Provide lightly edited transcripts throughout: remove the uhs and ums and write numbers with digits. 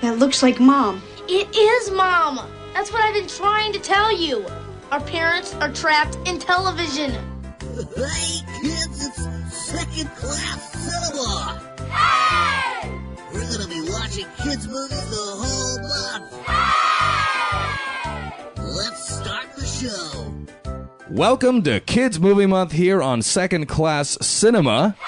That looks like Mom. It is Mom. That's what I've been trying to tell you. Our parents are trapped in television. Hey, kids, it's second-class cinema. Hey! We're gonna be watching kids' movies the whole month. Hey! Let's start the show. Welcome to Kids Movie Month here on Second Class Cinema. Hey!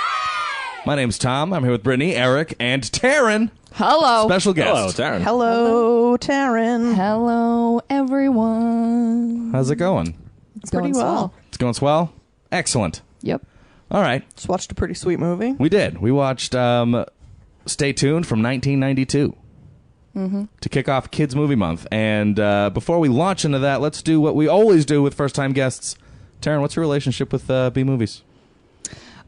My name's Tom. I'm here with Brittany, Eric, and Taryn. Hello. Special guest. Hello, Taryn. Hello, Taryn. Hello, everyone. How's it going? It's Pretty going well. swell. It's going swell? Excellent. Yep. All right. Just watched a pretty sweet movie. We did. We watched Stay Tuned from 1992 to kick off Kids Movie Month. And before we launch into that, let's do what we always do with first-time guests. Taryn, what's your relationship with B-movies?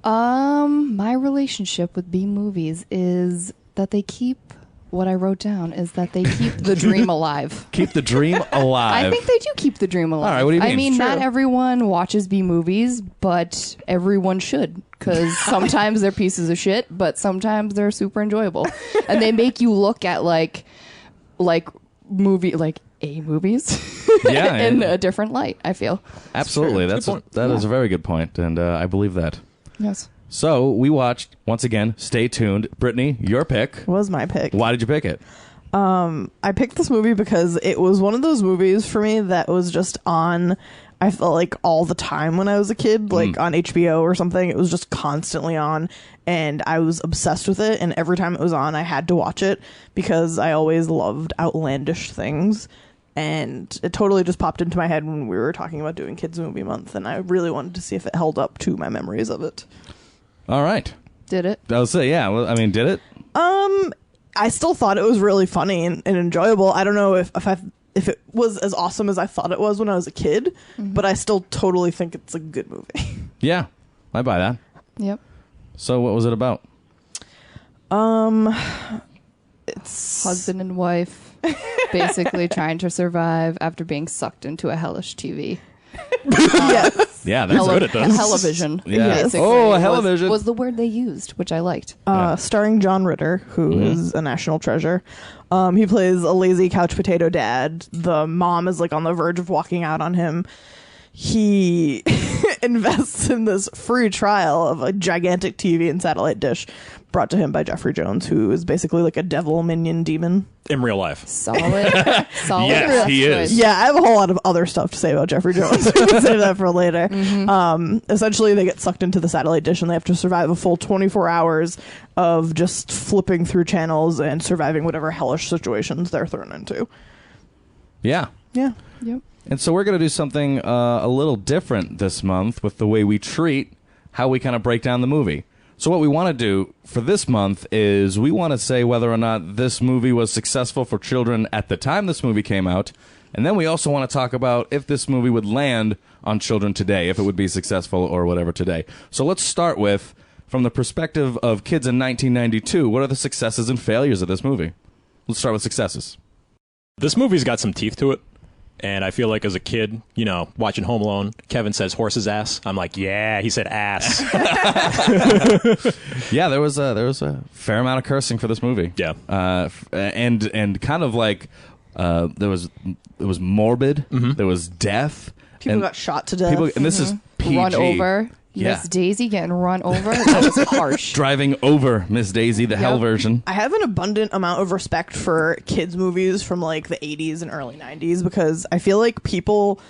My relationship with B-movies is that they keep, what I wrote down is that they keep the dream alive. Keep the dream alive. I think they do keep the dream alive. All right, what do you mean? I mean, True. not everyone watches B-movies, but everyone should. Because sometimes they're pieces of shit, but sometimes they're super enjoyable. And they make you look at, like movies Yeah, in yeah. a different light, I feel. Absolutely. That is a very good point, and I believe that. Yes. So we watched, once again, Stay Tuned. Brittany, your pick. Was my pick. Why did you pick it? I picked this movie because it was one of those movies for me that was just on, I felt like, all the time when I was a kid, like on HBO or something. It was just constantly on, and I was obsessed with it, and every time it was on, I had to watch it because I always loved outlandish things. And it totally just popped into my head when we were talking about doing Kids Movie Month, and I really wanted to see if it held up to my memories of it. All right. Did it? I'll say, yeah. Well, I mean, did it? I still thought it was really funny and enjoyable. I don't know if it was as awesome as I thought it was when I was a kid, but I still totally think it's a good movie. Yeah. I buy that. Yep. So what was it about? It's Husband and wife basically trying to survive after being sucked into a hellish TV. yes. Yeah, that's good at this. Television. Yeah. Basically, Oh, was- television. was the word they used, which I liked. Starring John Ritter, who is a national treasure. He plays a lazy couch potato dad. The mom is like on the verge of walking out on him. He invests in this free trial of a gigantic TV and satellite dish brought to him by Jeffrey Jones, who is basically like a devil minion demon. In real life. Solid. Yes, he is. choice. Yeah, I have a whole lot of other stuff to say about Jeffrey Jones. We'll save that for later. Essentially, they get sucked into the satellite dish and they have to survive a full 24 hours of just flipping through channels and surviving whatever hellish situations they're thrown into. Yeah. Yeah. Yep. And so we're going to do something a little different this month with the way we treat how we kind of break down the movie. So what we want to do for this month is we want to say whether or not this movie was successful for children at the time this movie came out. And then we also want to talk about if this movie would land on children today, if it would be successful or whatever today. So let's start with, from the perspective of kids in 1992, what are the successes and failures of this movie? Let's start with successes. This movie's got some teeth to it. And I feel like as a kid, you know, watching Home Alone, Kevin says horse's ass. I'm like, yeah, he said ass. Yeah, there was a fair amount of cursing for this movie. Yeah. And kind of like it was morbid. There was death. People and got shot to death. and this is PG. Run over. Yeah. Miss Daisy getting run over. That was harsh. Driving over Miss Daisy, the hell version. I have an abundant amount of respect for kids' movies from like the 80s and early 90s because I feel like people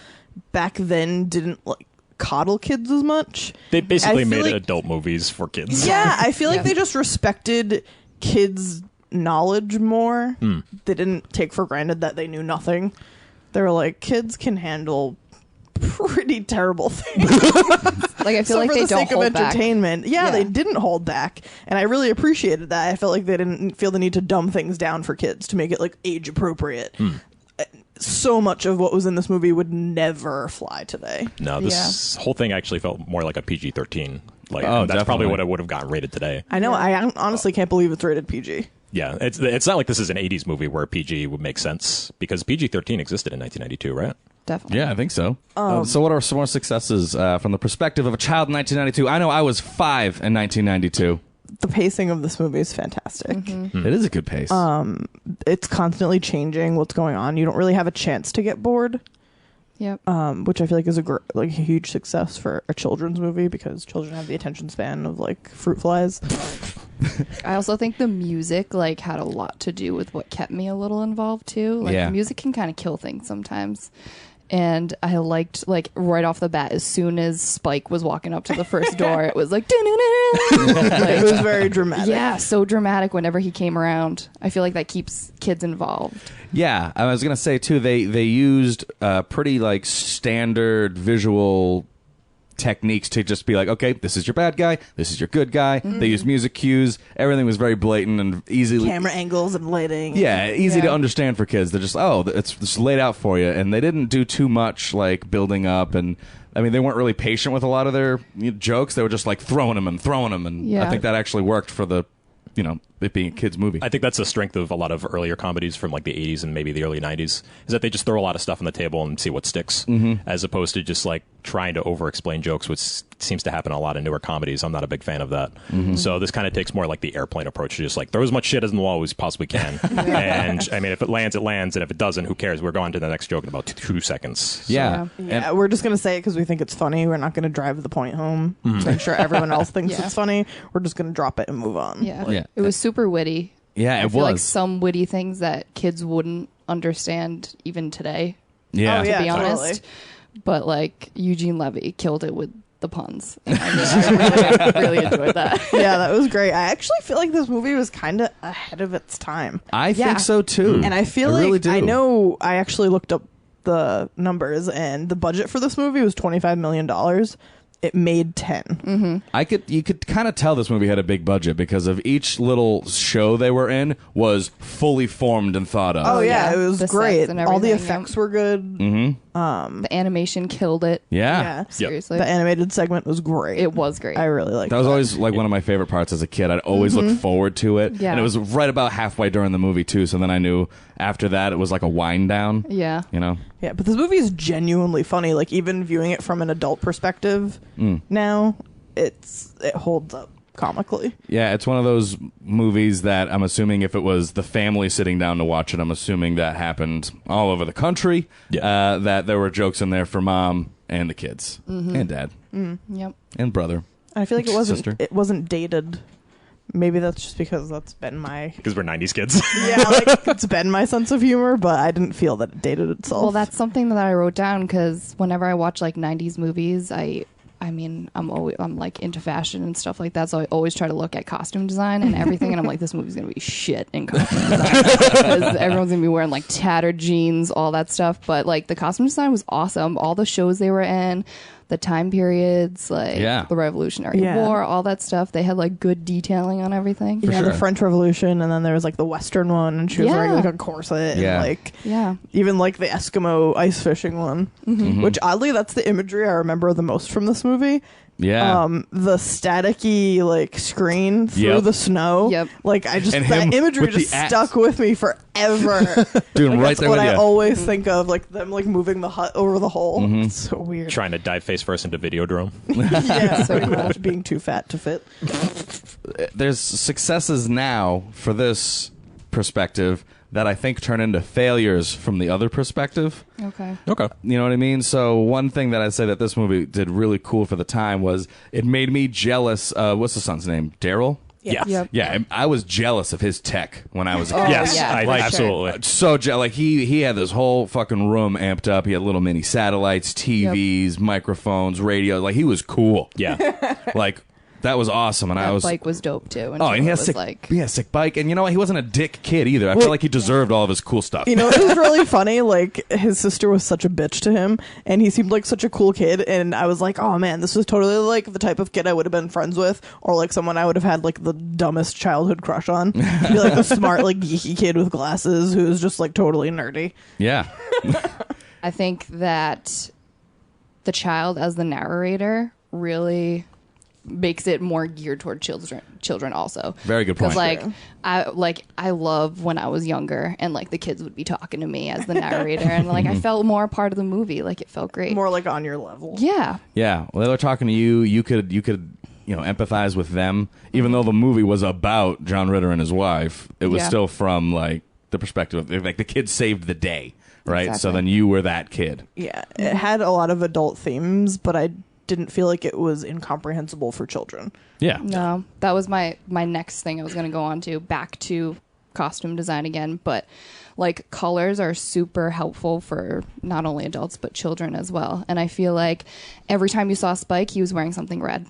back then didn't like coddle kids as much. They basically I feel made like- adult movies for kids. Yeah, I feel like Yeah. they just respected kids' knowledge more. They didn't take for granted that they knew nothing. They were like, kids can handle pretty terrible things. Like, I feel So like for they the don't sake of hold back. entertainment, Yeah. they didn't hold back, and I really appreciated that. I felt like they didn't feel the need to dumb things down for kids to make it like age appropriate. So much of what was in this movie would never fly today. No, this whole thing actually felt more like a PG-13. Like, Oh, that's probably definitely. what it would have gotten rated today. I know. I honestly can't believe it's rated PG. Yeah, it's not like this is an 80s movie where PG would make sense, because PG-13 existed in 1992, right? Definitely. Yeah, I think so. So what are some more successes from the perspective of a child in 1992? I know I was 5 in 1992. the pacing of this movie is fantastic. It is a good pace. It's constantly changing what's going on. You don't really have a chance to get bored. Yep. Which I feel like is a huge success for a children's movie because children have the attention span of like fruit flies. I also think the music like had a lot to do with what kept me a little involved too. Like Yeah. the music can kind of kill things sometimes. And I liked like right off the bat, as soon as Spike was walking up to the first door, it was like, It was very dramatic. yeah, so dramatic whenever he came around. I feel like that keeps kids involved. Yeah, I was gonna say too. They used pretty like standard visual techniques to just be like, okay, this is your bad guy, this is your good guy. They used music cues. Everything was very blatant and easily Camera angles and lighting. Yeah, easy to Yeah. understand for kids. They're just it's just laid out for you, and they didn't do too much like building up. And I mean, they weren't really patient with a lot of their jokes. They were just like throwing them, and Yeah. I think that actually worked for the it being a kids movie. I think that's the strength of a lot of earlier comedies from like the 80s and maybe the early 90s is that they just throw a lot of stuff on the table and see what sticks, as opposed to just like trying to over-explain jokes, which seems to happen in a lot of newer comedies. I'm not a big fan of that. So this kind of takes more like the Airplane approach to just like throw as much shit as in the wall as we possibly can. And I mean, if it lands, it lands. And if it doesn't, who cares? We're going to the next joke in about 2 seconds. So, yeah. Yeah, we're just gonna say it because we think it's funny. We're not gonna drive the point home to make sure everyone else thinks Yeah. it's funny. We're just gonna drop it and move on. Yeah. Yeah. It was super witty. Yeah, I it feel like was. some witty things that kids wouldn't understand even today, Yeah. Oh, to yeah, be honest. totally. But like Eugene Levy killed it with the puns. And I really enjoyed that. Yeah, that was great. I actually feel like this movie was kind of ahead of its time. I Yeah. think so too. And I feel I like really do. I know I actually looked up the numbers and the budget for this movie was $25 million. It made 10. You could kind of tell this movie had a big budget because of each little show they were in was fully formed and thought of. Oh, yeah, yeah. it was The great. sets and All the everything. effects were good. The animation killed it. Yeah. Yeah. Seriously. The animated segment was great. It was great. I really liked That was always like one of my favorite parts as a kid. I'd always look forward to it. Yeah. And it was right about halfway during the movie too, so then I knew after that it was like a wind down. Yeah. Yeah, but this movie is genuinely funny. Like, even viewing it from an adult perspective now, it holds up comically. Yeah, it's one of those movies that I'm assuming if it was the family sitting down to watch it, I'm assuming that happened all over the country. Yeah. That there were jokes in there for mom and the kids and dad Yep. and brother. I feel like Sister. it wasn't dated. Maybe that's just because that's been my Because we're 90s kids. yeah, like it's been my sense of humor, but I didn't feel that it dated itself. Well, that's something that I wrote down because whenever I watch like 90s movies, I mean, I'm like into fashion and stuff like that, so I always try to look at costume design and everything, and I'm like, this movie's gonna be shit in costume design because everyone's gonna be wearing like tattered jeans, all that stuff. But like the costume design was awesome. All the shows they were in, the time periods, like the Revolutionary War, all that stuff. They had like good detailing on everything. yeah, sure. the French Revolution, and then there was like the Western one, and she was wearing like a corset, Yeah. and like Yeah. even like the Eskimo ice fishing one, which oddly that's the imagery I remember the most from this movie. Yeah. The staticky like screen through the snow. Yep. Like I just And that him imagery with the just axe. stuck with me forever. Doing Like, right that's there what with I you. always think of, like them like moving the hut over the hole. It's so weird. Trying to dive face first into Videodrome. Yeah, pretty much being too fat to fit. There's successes now for this perspective that I think turn into failures from the other perspective. Okay. Okay. You know what I mean? So one thing that I'd say that this movie did really cool for the time was it made me jealous. What's the son's name? Daryl? Yeah. Yep. Yeah, I was jealous of his tech when I was a kid. Yes, yeah, I, for sure. absolutely. So like he had this whole fucking room amped up. He had little mini satellites, TVs, microphones, radio. Like he was cool. Yeah. Like that was awesome. And I That was bike was dope too. oh, and he it has was sick, like he has sick bike. And you know what? He wasn't a dick kid either. I felt like he deserved all of his cool stuff. You know, it was really funny. Like his sister was such a bitch to him, and he seemed like such a cool kid. And I was like, oh man, this was totally like the type of kid I would have been friends with, or like someone I would have had like the dumbest childhood crush on. Be like the smart, like geeky kid with glasses who's just like totally nerdy. Yeah. I think that the child as the narrator really makes it more geared toward children also. Very good point. Because I love when I was younger and like the kids would be talking to me as the narrator and like I felt more a part of the movie. Like it felt great. More like on your level. Yeah. Yeah. Well, they were talking to you. You could empathize with them, even though the movie was about John Ritter and his wife. It was still from like the perspective of like the kid saved the day, right? Exactly. So then you were that kid. Yeah, it had a lot of adult themes, but I didn't feel like it was incomprehensible for children. Yeah. No, that was my next thing I was going to go on to, back to costume design again, but like colors are super helpful for not only adults but children as well. And I feel like every time you saw Spike, he was wearing something red.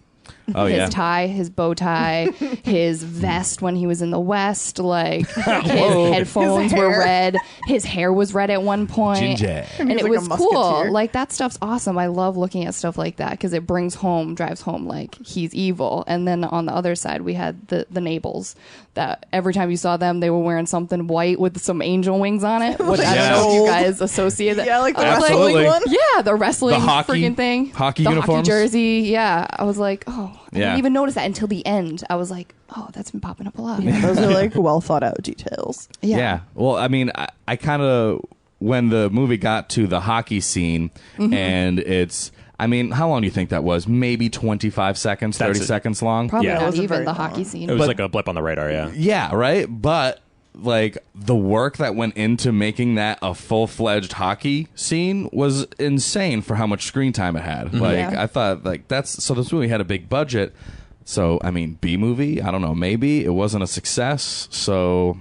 Oh, his yeah. tie, his bow tie, his vest when he was in the West, like his headphones His were hair. red. His hair was red at one point. Ginger. And He was it like was a cool. musketeer. Like, that stuff's awesome. I love looking at stuff like that because it drives home, like, he's evil. And then on the other side, we had the Knables that every time you saw them, they were wearing something white with some angel wings on it, which I don't know if you guys associate that. Yeah, like the I was Absolutely. wrestling one. yeah, the wrestling The hockey- freaking thing. hockey the uniforms? hockey jersey. Yeah. I was like, oh, I Yeah. didn't even notice that until the end. I was like, oh, that's been popping up a lot. Those are like well thought out details. Yeah. Well, I mean, I kind of, when the movie got to the hockey scene, and it's, I mean, how long do you think that was? Maybe 25 seconds, 30 That's it. seconds long? Probably Yeah. It not wasn't even very the long. hockey scene. It was But- like a blip on the radar, yeah. Yeah, right? But, like, the work that went into making that a full-fledged hockey scene was insane for how much screen time it had. Like, Yeah. I thought, like, so this movie had a big budget. So, I mean, B-movie? I don't know, maybe. It wasn't a success. So,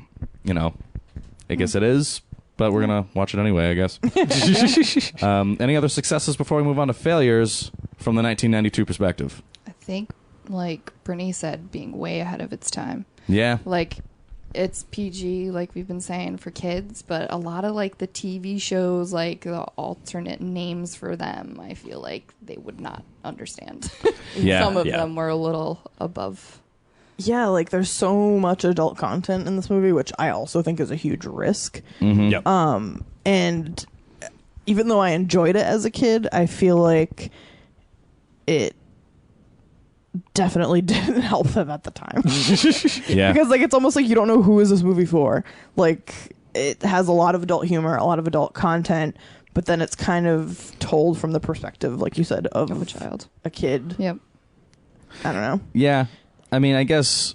I guess it is. But we're going to watch it anyway, I guess. Any other successes before we move on to failures from the 1992 perspective? I think, like Brittany said, being way ahead of its time. Yeah. Like, it's PG, like we've been saying, for kids, but a lot of like the TV shows, like the alternate names for them, I feel like they would not understand. Yeah. Some of Yeah. them were a little above. Yeah, like there's so much adult content in this movie, which I also think is a huge risk. Yep. And even though I enjoyed it as a kid, I feel like it definitely didn't help them at the time. Yeah. Because like it's almost like you don't know who is this movie for. Like it has a lot of adult humor, a lot of adult content, but then it's kind of told from the perspective, like you said, of Of a child. a kid. Yep. I don't know. Yeah. I mean, I guess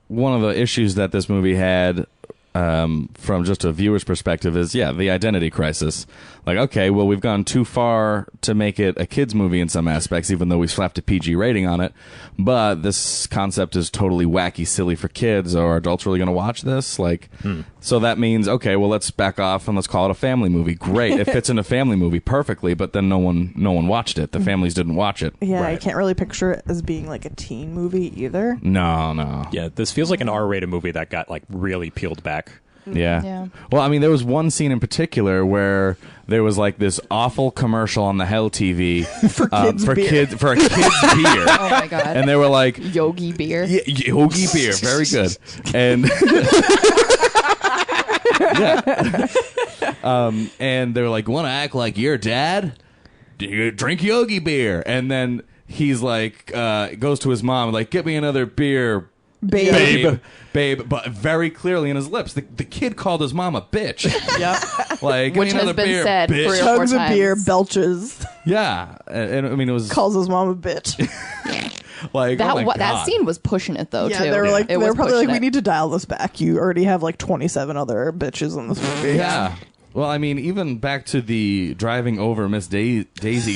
one of the issues that this movie had from just a viewer's perspective is, the identity crisis. Like, okay, well, we've gone too far to make it a kid's movie in some aspects, even though we slapped a PG rating on it. But this concept is totally wacky, silly for kids. Are adults really going to watch this? Like, so that means, okay, well, let's back off and let's call it a family movie. Great. It fits in a family movie perfectly, but then no one watched it. The families didn't watch it. Yeah, I Right. can't really picture it as being like a teen movie either. No. Yeah, this feels like an R-rated movie that got like really peeled back. Yeah. Yeah. Well, I mean, there was one scene in particular where there was like this awful commercial on the Hell TV for kids' beer. for a kid's beer, Oh my God. and they were like, Yogi beer. yeah, Yogi beer, very good, and and they were like, want to act like your dad? Do you drink Yogi beer? And then he's like, goes to his mom, like, get me another beer. Babe, but very clearly in his lips, the kid called his mom a bitch. Yep. Like, give Which me has another been beer, said bitch. 3 or 4 Chugs a beer, times. belches, Yeah, and I mean, it was calls his mom a bitch. like, That oh my that God. scene was pushing it though Yeah, too. they were like, It they was were probably like, pushing we it. need to dial this back. You already have like 27 other bitches in this movie. Yeah. Well, I mean, even back to the driving over Miss Daisy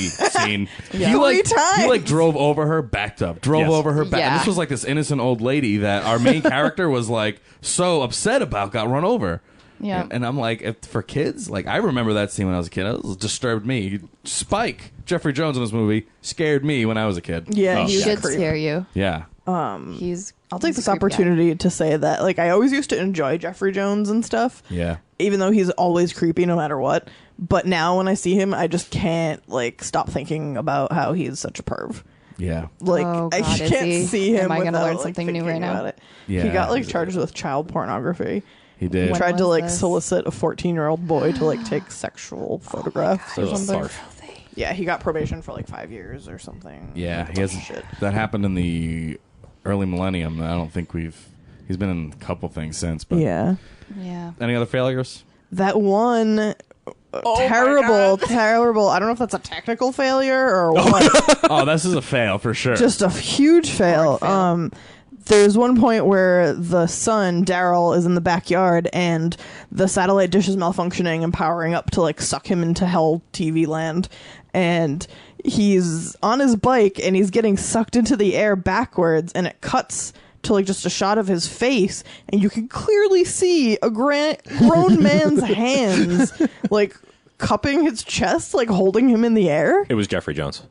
scene, Yeah. he like 3 times. he like drove over her, backed up, drove Yes. over her, back. Yeah. And this was like this innocent old lady that our main character was like so upset about, got run over. Yeah. And I'm like, for kids, like I remember that scene when I was a kid. It disturbed me. Spike, Jeffrey Jones in this movie, scared me when I was a kid. Yeah, Oh, he He was should creepy. scare you. Yeah. He's. I'll take he's a this creepy guy. opportunity to say that, like, I always used to enjoy Jeffrey Jones and stuff, Yeah. even though he's always creepy no matter what. But now when I see him, I just can't, like, stop thinking about how he's such a perv. Yeah. Like, Oh, I God, is can't he? see him Am I gonna without, learn like, something new thinking right now? about it. Yeah. He got, like, charged with child pornography. He did. He When tried to, was like, this? solicit a 14-year-old boy to, like, take sexual photographs or Ugh, something. barf. Yeah, he got probation for, like, 5 years or something. Yeah, Like, he has. shit. That happened in the early millennium. I don't think he's been in a couple things since. But Yeah. Yeah. any other failures? That one terrible. I don't know if that's a technical failure or what. Oh, this is a fail for sure. Just a huge fail. There's one point where the son, Daryl, is in the backyard and the satellite dish is malfunctioning and powering up to like suck him into hell TV land. And he's on his bike and he's getting sucked into the air backwards, and it cuts to like just a shot of his face, and you can clearly see a grown man's hands like cupping his chest, like holding him in the air. It was Jeffrey Jones.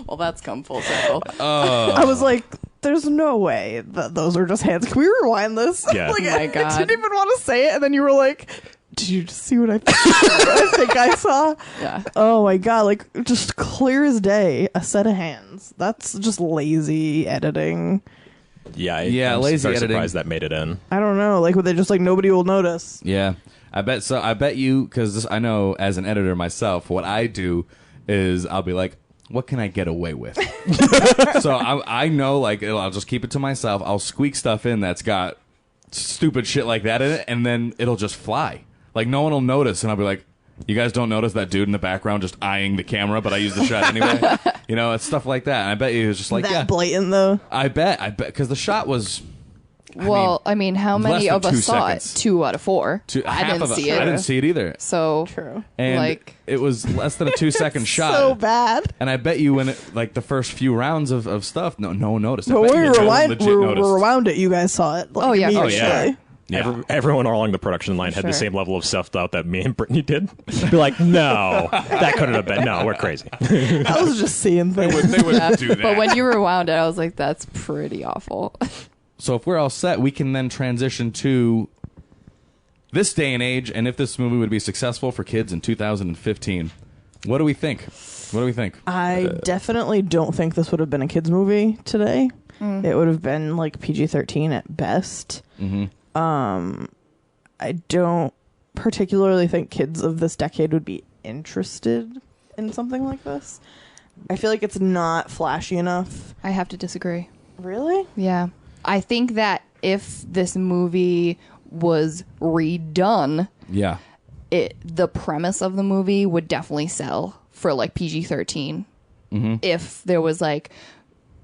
Well, that's come full circle. I was like, there's no way that those are just hands. Can we rewind this? Yeah. Like, Oh my God. I didn't even want to say it, and then you were like, did you just see what I think I saw? Yeah. Oh my God, like just clear as day, a set of hands. That's just lazy editing. Yeah, Yeah, I'm lazy very editing. surprised that made it in. I don't know, like would they just like nobody will notice? Yeah, I bet so. I bet you, because I know as an editor myself, what I do is I'll be like, what can I get away with? So I know, like, I'll just keep it to myself. I'll squeak stuff in that's got stupid shit like that in it, and then it'll just fly. Like, no one will notice, and I'll be like, you guys don't notice that dude in the background just eyeing the camera, but I use the shot anyway? You know, it's stuff like that. And I bet you it was just like, That yeah. blatant though. I bet, because the shot was... Well, I mean, how less many than of us 2 saw seconds. it? 2 out of 4. half I didn't of us. see it. I didn't see it either. So, True. And like, it was less than a 2-second shot. So bad. And I bet you when it, like, the first few rounds of stuff, no one noticed. I But bet when you we no one legit noticed. rewound it, you guys saw it. Like, Oh, yeah, for immediately. sure. Yeah. Everyone along the production line had Sure. the same level of self-doubt that me and Brittany did. Be like, no, that couldn't have been. No, we're crazy. I was just seeing things. They wouldn't do that. but when you rewound it, I was like, that's pretty awful. So if we're all set, we can then transition to this day and age, and if this movie would be successful for kids in 2015. What do we think? What do we think? I definitely don't think this would have been a kids movie today. It would have been like PG-13 at best. I don't particularly think kids of this decade would be interested in something like this. I feel like it's not flashy enough. I have to disagree. Really? Yeah. I think that if this movie was redone, Yeah. the premise of the movie would definitely sell for like PG-13. If there was like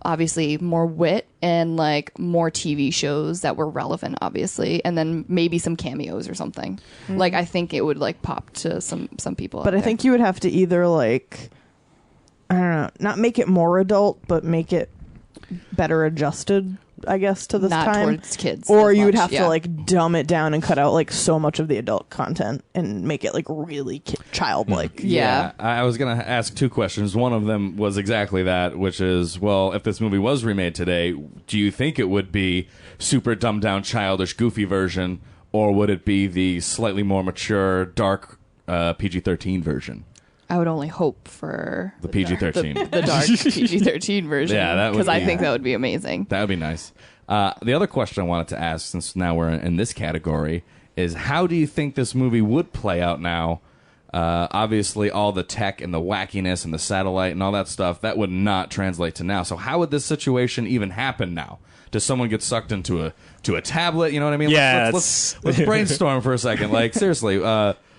obviously more wit and like more TV shows that were relevant, obviously, and then maybe some cameos or something. Like I think it would like pop to some people. But I think you would have to either like, I don't know, not make it more adult, but make it better adjusted, I guess, to this not time. towards kids, Or as you would much, have yeah. to like dumb it down and cut out like so much of the adult content and make it like really childlike. Yeah. I was going to ask 2 questions. One of them was exactly that, which is, well, if this movie was remade today, do you think it would be super dumbed down, childish, goofy version, or would it be the slightly more mature, dark PG-13 version? I would only hope for The PG-13. the dark PG-13 version. Yeah, that would because I be- think that would be amazing. That would be nice. The other question I wanted to ask, since now we're in this category, is how do you think this movie would play out now? Obviously, all the tech and the wackiness and the satellite and all that stuff, that would not translate to now. So how would this situation even happen now? Does someone get sucked into a tablet? You know what I mean? Yeah, Let's brainstorm for a second. Like, seriously.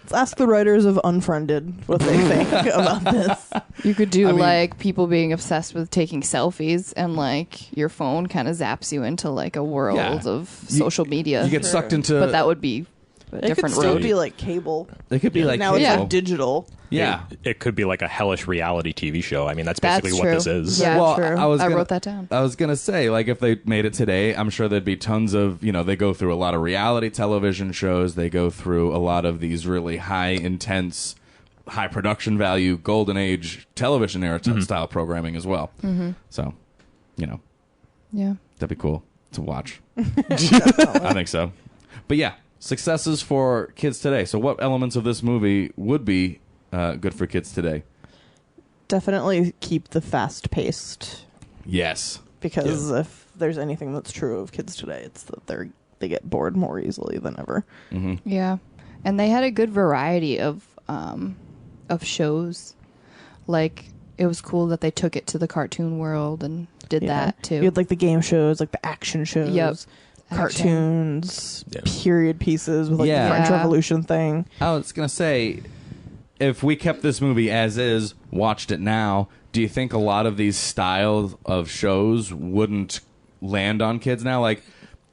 Let's ask the writers of Unfriended what they think about this. You could do I mean- like people being obsessed with taking selfies, and like your phone kind of zaps you into like a world Yeah. of social media. You get sucked into... but that would be a It could different still road. be like cable. it could be like... Now it's Yeah. like digital. Yeah. It could be like a hellish reality TV show. I mean, that's That's basically true. what this is. Yeah, Well, true. I was gonna- wrote that down. I was going to say, like, if they made it today, I'm sure there'd be tons of, they go through a lot of reality television shows. They go through a lot of these really high, intense, high production value, golden age television era style programming as well. So, Yeah. that'd be cool to watch. I think so. But yeah, successes for kids today. So what elements of this movie would be good for kids today? Definitely keep the fast-paced, Yes. because if there's anything that's true of kids today, it's that they get bored more easily than ever. Yeah. And they had a good variety of shows. Like it was cool that they took it to the cartoon world and did that too. You had like the game shows, like the action shows. Yep. cartoons, Yeah. period pieces with like Yeah. the French Yeah. Revolution thing. I was gonna say, if we kept this movie as is, watched it now, do you think a lot of these styles of shows wouldn't land on kids now? Like,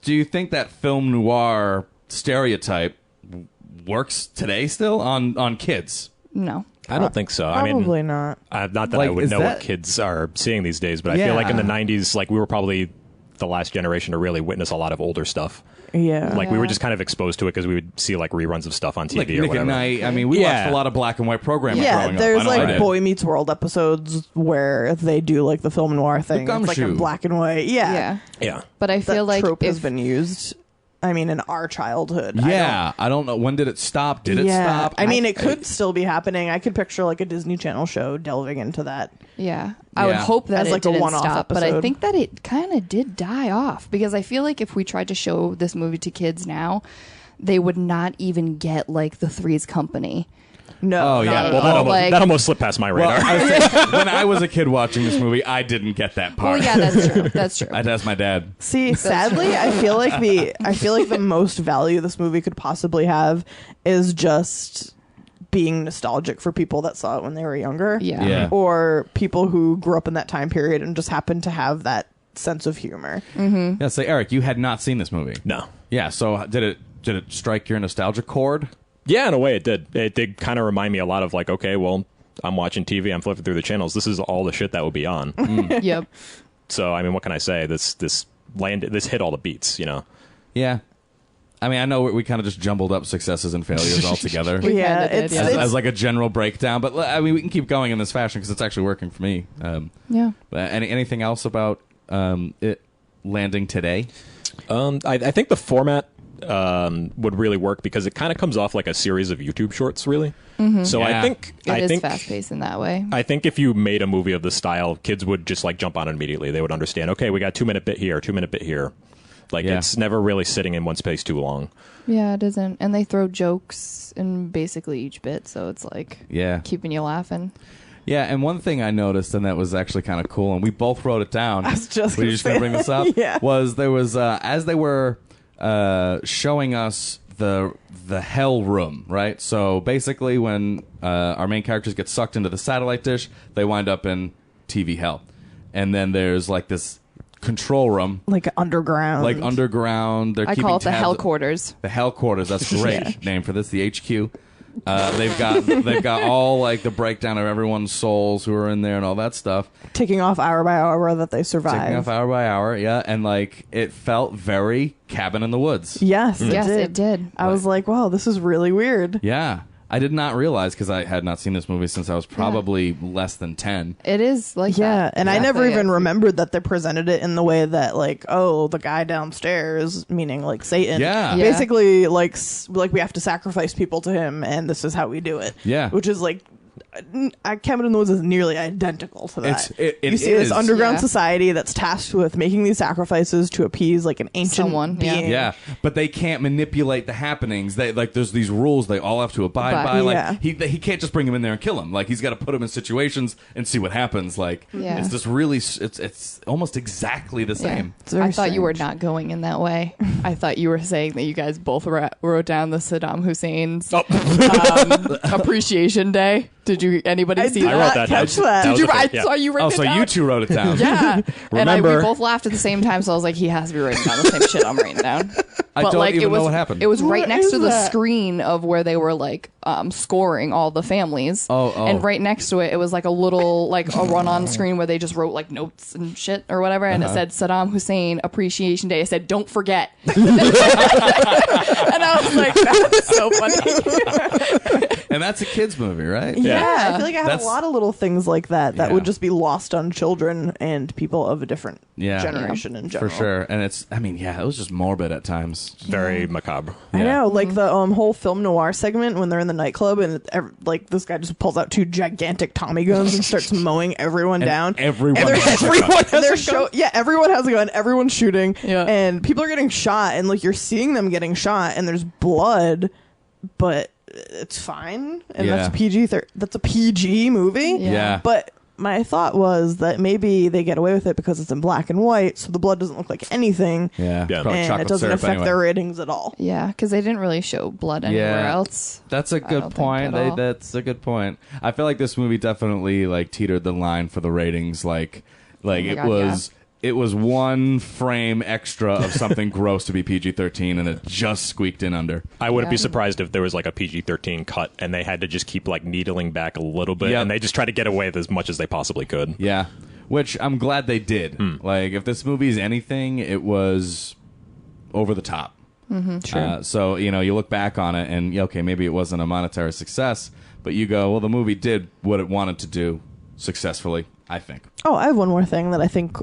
do you think that film noir stereotype works today still on kids? No. I don't think so. Probably I mean, not. not that Like, I would is know that- what kids are seeing these days, but I Yeah. feel like in the 90s, like we were probably the last generation to really witness a lot of older stuff. Yeah. Like we were Yeah. just kind of exposed to it because we would see like reruns of stuff on TV Like or Nick at whatever. Night. I mean, we Yeah. watched a lot of black and white programming Yeah, growing there's up. I know I like did. Boy Meets World episodes where they do like the film noir thing. It's like Gumshoe. in black and white. Yeah. Yeah. Yeah. But I That feel like trope has if been used. I mean, in our childhood. Yeah, I don't know. When did it stop? Did it stop? I mean, it could still be happening. I could picture like a Disney Channel show delving into that. I would Yeah. hope that As, it like, a didn't one-off stop, but I episode. think that it kind of did die off because I feel like if we tried to show this movie to kids now, they would not even get like the Three's Company. No. Oh, yeah. not at Well, all. Like- that almost slipped past my Well, radar. I was saying, when I was a kid watching this movie, I didn't get that part. Well, yeah, that's true. That's true. I'd ask my dad. See, sadly, I feel like the most value this movie could possibly have is just being nostalgic for people that saw it when they were younger. Yeah. Yeah. Or people who grew up in that time period and just happen to have that sense of humor. Yeah, say, Eric, you had not seen this movie. No. Yeah, so did it strike your nostalgia chord? Yeah, in a way it did. It did kind of remind me a lot of like, okay, well, I'm watching TV, I'm flipping through the channels. This is all the shit that would be on. Yep. So, I mean, what can I say? This hit all the beats, you know. Yeah. I mean, I know we kind of just jumbled up successes and failures all together We Yeah, kinda did, it's, yeah. it's as like a general breakdown. But I mean, we can keep going in this fashion because it's actually working for me. Yeah. But anything else about it landing today? I think the format would really work because it kind of comes off like a series of YouTube shorts, really. So Yeah. I think It is fast paced in that way. I think if you made a movie of this style, kids would just like jump on it immediately. They would understand. Okay, we got 2-minute bit here, 2-minute bit here. Like Yeah. it's never really sitting in one space too long. Yeah, it isn't. And they throw jokes in basically each bit, so it's like Yeah. keeping you laughing. Yeah, and one thing I noticed, and that was actually kind of cool, and we both wrote it down. I was just were you gonna just going to say bring this that. up? Yeah. Was there was as they were showing us the hell room, right? So basically, when our main characters get sucked into the satellite dish, they wind up in TV hell, and then there's like this control room, like underground. like underground. They're I keeping call it the tabs- hell quarters. The hell quarters. That's a great name for this. The HQ. They've got all like the breakdown of everyone's souls who are in there and all that stuff. ticking off hour by hour that they survive. Taking off hour by hour, yeah, and like it felt very Cabin in the Woods. Yes, Yes, did. it did. I was like, wow, this is really weird. Yeah, I did not realize because I had not seen this movie since I was probably less than 10. It is like Yeah, that. and I never Exactly. even remembered that they presented it in the way that, like, oh, the guy downstairs, meaning like Satan, Yeah. Yeah. basically like we have to sacrifice people to him, and this is how we do it. Yeah. which is like, Cabin in the Woods is nearly identical to that. It you see is. this underground Yeah. society that's tasked with making these sacrifices to appease like an ancient Someone, yeah. being. Yeah, but they can't manipulate the happenings. They like there's these rules they all have to abide But- by. Like Yeah. he can't just bring him in there and kill him. Like he's got to put him in situations and see what happens. Like Yeah. it's this really it's almost exactly the Yeah. same. It's very I thought you were strange. not going in that way. I thought you were saying that you guys both wrote down the Saddam Hussein's Appreciation Day. Did you? Anybody I see did that? I wrote not that catch down. that. That was Did you? the I first- yeah. saw you write Oh, it so down. you two wrote it down. Yeah, and we Remember- both laughed at the same time. So I was like, he has to be writing down the same shit I'm writing down. I But don't like, even it was, know what happened. It was right What next is to the that? screen of where they were like scoring all the families. Oh. And right next to it, it was like a little like a run-on screen where they just wrote like notes and shit or whatever, and it said Saddam Hussein Appreciation Day. It said, "Don't forget." And I was like, "That's so funny." And that's a kids movie, right? Yeah, Yeah. I feel like I have That's- a lot of little things like that Yeah. would just be lost on children and people of a different Yeah. generation in general. For sure. And it's I mean, yeah, it was just morbid at times. Very macabre. I Yeah. know, like the whole film noir segment when they're in the nightclub and like this guy just pulls out two gigantic Tommy guns and starts mowing everyone down. Everyone And has a gun. everyone has a gun. Yeah, everyone has a gun. Everyone's shooting, Yeah. and people are getting shot, and like you're seeing them getting shot, and there's blood, but it's fine, and Yeah. that's a PG movie. Yeah. Yeah. But my thought was that maybe they get away with it because it's in black and white, so the blood doesn't look like anything. Yeah. Yeah. Probably And chocolate it doesn't syrup affect anyway. their ratings at all. Yeah, because they didn't really show blood anywhere else. That's a I good don't think point. at all. That's a good point. I feel like this movie definitely like teetered the line for the ratings. Like my it God, was. It was one frame extra of something gross to be PG-13, and it just squeaked in under. I wouldn't be Yeah. surprised if there was like a PG-13 cut and they had to just keep like needling back a little bit, Yep. and they just try to get away with as much as they possibly could. Yeah, which I'm glad they did. Like, if this movie's anything, it was over the top. Sure. So, you look back on it, and okay, maybe it wasn't a monetary success, but you go, well, the movie did what it wanted to do successfully, I think. Oh, I have one more thing that I think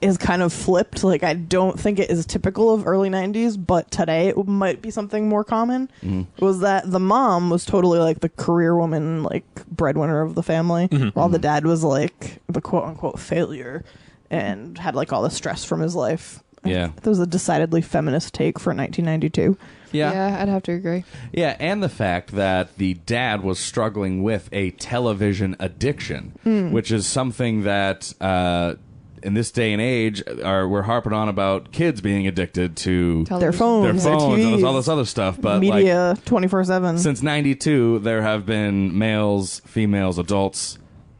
is kind of flipped. Like, I don't think it is typical of early 90s, but today it might be something more common. Was that the mom was totally like the career woman, like breadwinner of the family, while the dad was like the quote-unquote failure and had like all the stress from his life. Yeah. That was a decidedly feminist take for 1992. Yeah, I'd have to agree. Yeah, and the fact that the dad was struggling with a television addiction, which is something that in this day and age we're harping on about kids being addicted to Their Television. phones, their their phones and TVs, all this other stuff. But media 24/7. since '92, there have been males, females, adults,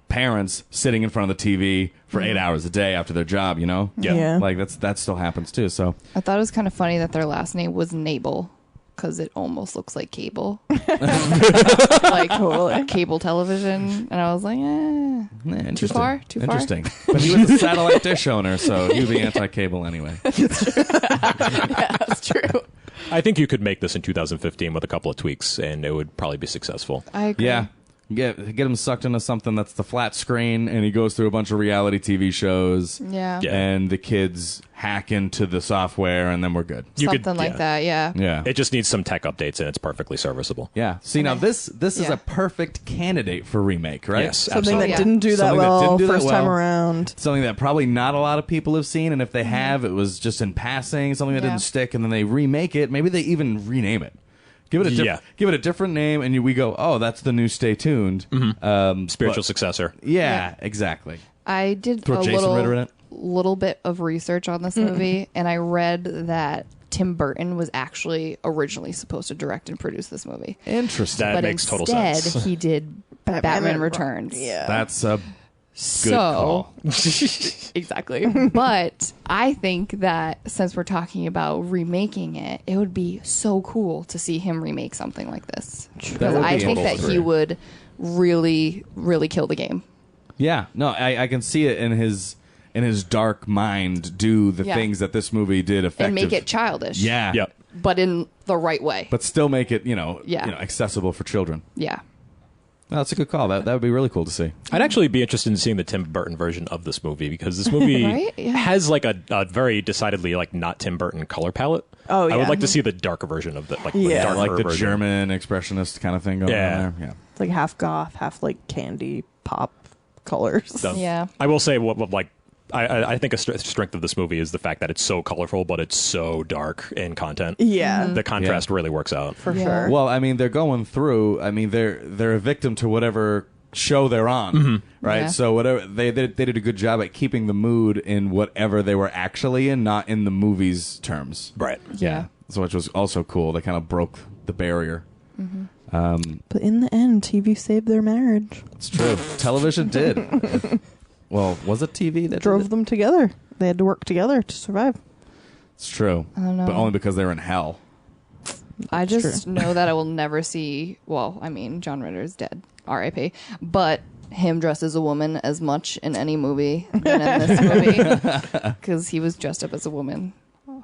parents sitting in front of the TV for 8 hours a day after their job. Yeah. Like that still happens too. So I thought it was kind of funny that their last name was Knable because it almost looks like cable. Like Totally. cable television. And I was like, interesting. far? Too far? Interesting. But he was a satellite dish owner, so he would be anti-cable anyway. That's true. I think you could make this in 2015 with a couple of tweaks, and it would probably be successful. I agree. Yeah. Get him sucked into something that's the flat screen, and he goes through a bunch of reality TV shows. Yeah. Yeah. And the kids hack into the software, and then we're good. You could- Something like yeah. that, yeah. Yeah. It just needs some tech updates, and it's perfectly serviceable. Yeah. See, now this is Yeah. a perfect candidate for remake, right? Yes, Something absolutely. that Yeah. didn't do that Something that well didn't do that first time well. around. Something that probably not a lot of people have seen, and if they have, it was just in passing, something that Yeah. didn't stick, and then they remake it. Maybe they even rename it. Give it a Yeah. give it a different name, and we go, oh, that's the new Stay Tuned. Spiritual successor. Yeah, exactly. I did Throw a Jason Ritter in it. little bit of research on this movie, and I read that Tim Burton was actually originally supposed to direct and produce this movie. Interesting. That But makes total instead, sense. he did Batman Returns. Yeah. That's a good So, call. exactly. But I think that since we're talking about remaking it, it would be so cool to see him remake something like this. Because would I be think that incredible. he would really, really kill the game. Yeah, no, I can see it in his dark mind do the Yeah. things that this movie did effective. And make it childish. Yeah. Yep. But in the right way. But still make it, Yeah. accessible for children. Yeah. No, that's a good call. That would be really cool to see. I'd actually be interested in seeing the Tim Burton version of this movie because this movie Right? Yeah. has like a very decidedly like not Tim Burton color palette. Oh, I would yeah. like to see the darker version of the Yeah. darker Like the version. German expressionist kind of thing going Yeah. on there. Yeah. It's like half goth, half like candy pop colors. So, Yeah. I will say what like I think a strength of this movie is the fact that it's so colorful, but it's so dark in content. Yeah, The contrast really works out. for Yeah. sure. Well, I mean, they're going through. I mean, they're a victim to whatever show they're on, right? Yeah. So whatever they did a good job at keeping the mood in whatever they were actually in, not in the movie's terms. Right. Yeah. So which was also cool. They kind of broke the barrier. But in the end, TV saved their marriage. It's true. Television did. Well, was it TV that Drove did it? them together. They had to work together to survive. It's true. I don't know. But only because they were in hell. I just know that I will never see, well, I mean, John Ritter is dead, R.I.P., but him dressed as a woman as much in any movie than in this movie, because he was dressed up as a woman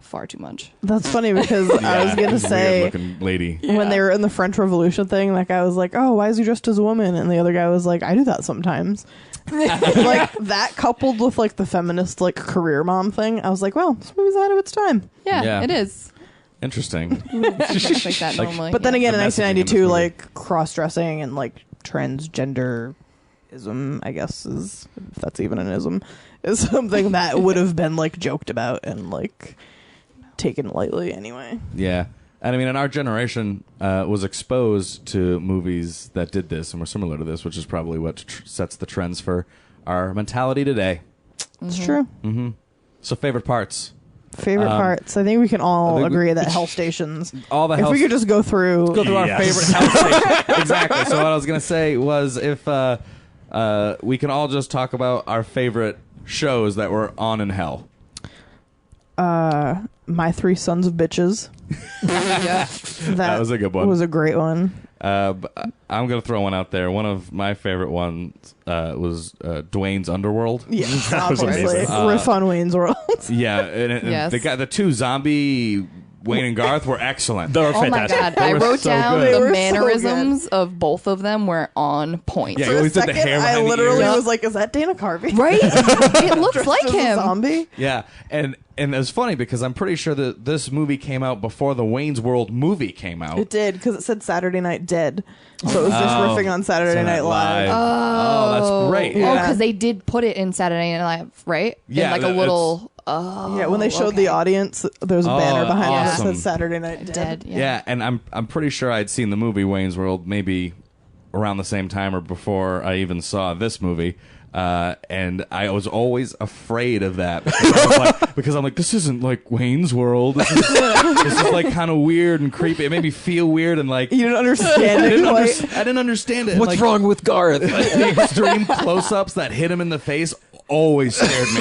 far too much. That's funny because I was gonna say weird-looking lady. when they were in the French Revolution thing, that guy was like, "Oh, why is he dressed as a woman?" And the other guy was like, "I do that sometimes." Like that coupled with like the feminist like career mom thing, I was like, "Well, this movie's ahead of its time." Yeah, Yeah. it is. Interesting. Things like that normally. But then again, in The messaging in this 1992, movie. like cross-dressing and like transgenderism, I guess is, if that's even an ism, is something that would have been like joked about and like taken lightly anyway. Yeah. And I mean, in our generation was exposed to movies that did this and were similar to this, which is probably what sets the trends for our mentality today. It's true. Mm-hmm. So favorite parts. Favorite parts. I think we can all agree that hell stations. All the if hell we could just go through our favorite hell stations. Exactly. So what I was going to say was if we can all just talk about our favorite shows that were on in hell. My Three Sons of Bitches. That was a good one. Was a great one. I'm going to throw one out there. One of my favorite ones was Dwayne's Underworld. Yeah, was obviously. amazing. Riff on Wayne's World. Yeah, and Yes. the two zombie Wayne and Garth were excellent. They were Oh my fantastic. god! I were wrote so down good. They were the so mannerisms of both of them were on point. Yeah, For he a always did the second, hair I behind the literally ears. was like, "Is that Dana Carvey?" Right? It looks Dressed like as a him. zombie. Yeah, and it's funny because I'm pretty sure that this movie came out before the Wayne's World movie came out. It did because it said Saturday Night Dead, so it was just riffing on Saturday Night Live. Oh, that's great. Oh, Yeah. because they did put it in Saturday Night Live, right? Yeah, in like a that's- little. Yeah, when they showed okay. the audience, there was a banner behind it that awesome. said Saturday Night Dead. Dead. Yeah, and I'm pretty sure I'd seen the movie Wayne's World maybe around the same time or before I even saw this movie. And I was always afraid of that because I'm like, this isn't like Wayne's World. This is like kind of weird and creepy. It made me feel weird and like You didn't understand I it didn't, quite. I didn't understand it. What's Like, wrong with Garth? the extreme close-ups that hit him in the face always scared me.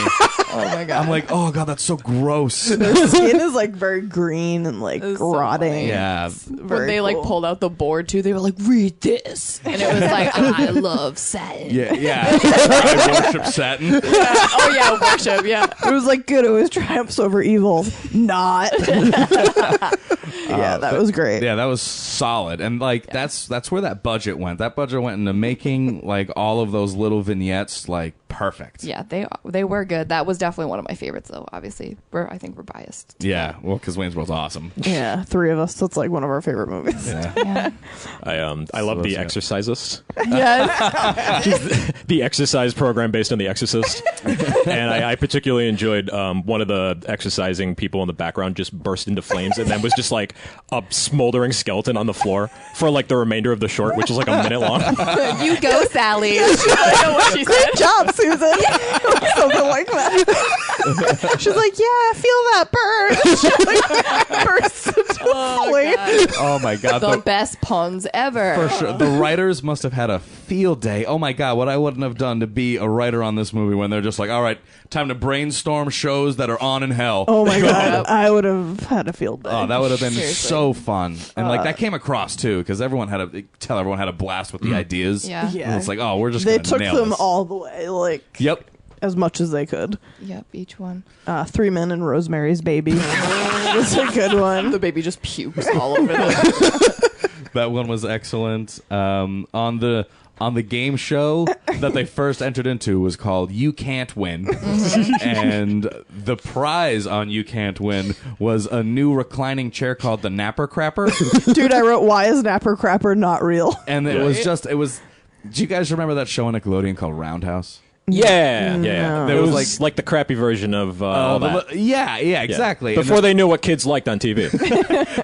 Oh my god! I'm like, oh god, that's so gross. Their skin is like very green and like It's so rotting. funny. Yeah. when they like pulled out the board too, they were like, "Read this," and it was like, "I love satin." Yeah. I worship satin. Oh yeah, worship. Yeah. It was like good. It was triumphs over evil. Not. Yeah, that was great. Yeah, that was solid. And like that's where that budget went. That budget went into making like all of those little vignettes like perfect. Yeah, they were good. That was definitely one of my favorites, though. Obviously, I think we're biased. Yeah, well, because Wayne's World's awesome. Yeah, three of us. That's like one of our favorite movies. Yeah. Yeah. I love The yeah. Exorcisist. Yes. The exercise program based on The Exorcist. And I particularly enjoyed one of the exercising people in the background just burst into flames and then was just like a smoldering skeleton on the floor for like the remainder of the short, which is like a minute long. You go, Sally. I know what she said. Great job, Susan. Something like that. She's like, yeah, I feel that burn. She like bursts into flame. Oh my god. The best puns ever. For sure. The writers must have had a field day. Oh my god, what I wouldn't have done to be a writer on this movie when they're just like, all right, time to brainstorm shows that are on in hell. Oh my god, I would have had a field day. Oh, that would have been Seriously. so fun, and like that came across too, because everyone had a blast with the ideas. Yeah. Yeah. And it's like, oh, we're just They gonna took nail them this. all the way, like Yep. as much as they could. Yep, each one. 3 Men and Rosemary's Baby was a good one. The baby just pukes all over the. That one was excellent. On the game show that they first entered into was called You Can't Win. And the prize on You Can't Win was a new reclining chair called the Napper Crapper. Dude, I wrote, why is Napper Crapper not real? And it was do you guys remember that show on Nickelodeon called Roundhouse? Yeah. There It was, was like the crappy version of all that. Yeah, exactly. And Before they knew what kids liked on TV.